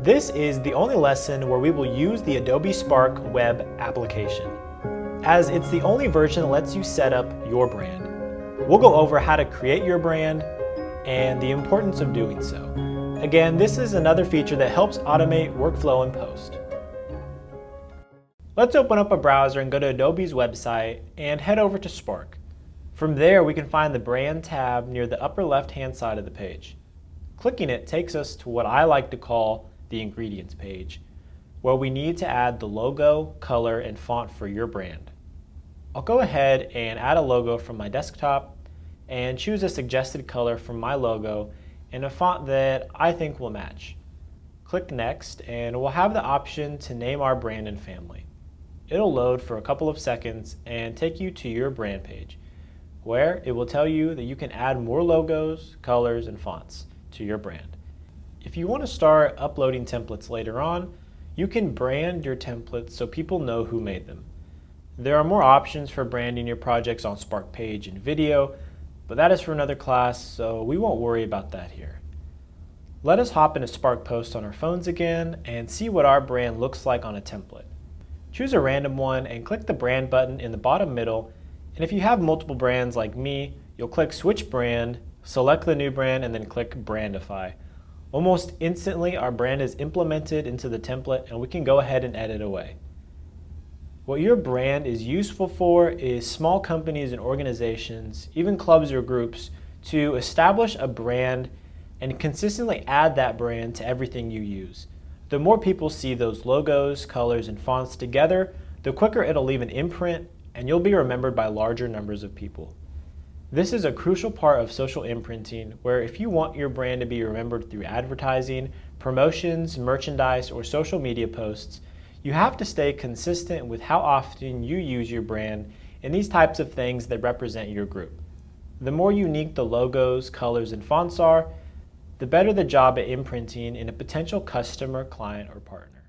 This is the only lesson where we will use the Adobe Spark web application, as it's the only version that lets you set up your brand. We'll go over how to create your brand and the importance of doing so. Again, this is another feature that helps automate workflow in post. Let's open up a browser and go to Adobe's website and head over to Spark. From there, we can find the Brand tab near the upper left-hand side of the page. Clicking it takes us to what I like to call the Ingredients page, where we need to add the logo, color, and font for your brand. I'll go ahead and add a logo from my desktop and choose a suggested color from my logo and a font that I think will match. Click Next and we'll have the option to name our brand and family. It'll load for a couple of seconds and take you to your brand page, where it will tell you that you can add more logos, colors, and fonts to your brand. If you want to start uploading templates later on, you can brand your templates so people know who made them. There are more options for branding your projects on Spark Page and Video, but that is for another class, so we won't worry about that here. Let us hop into Spark Post on our phones again and see what our brand looks like on a template. Choose a random one and click the brand button in the bottom middle, and if you have multiple brands like me, you'll click Switch Brand, select the new brand, and then click Brandify. Almost instantly, our brand is implemented into the template and we can go ahead and edit away. What your brand is useful for is small companies and organizations, even clubs or groups, to establish a brand and consistently add that brand to everything you use. The more people see those logos, colors, and fonts together, the quicker it'll leave an imprint and you'll be remembered by larger numbers of people. This is a crucial part of social imprinting, where if you want your brand to be remembered through advertising, promotions, merchandise, or social media posts, you have to stay consistent with how often you use your brand and these types of things that represent your group. The more unique the logos, colors, and fonts are, the better the job at imprinting in a potential customer, client, or partner.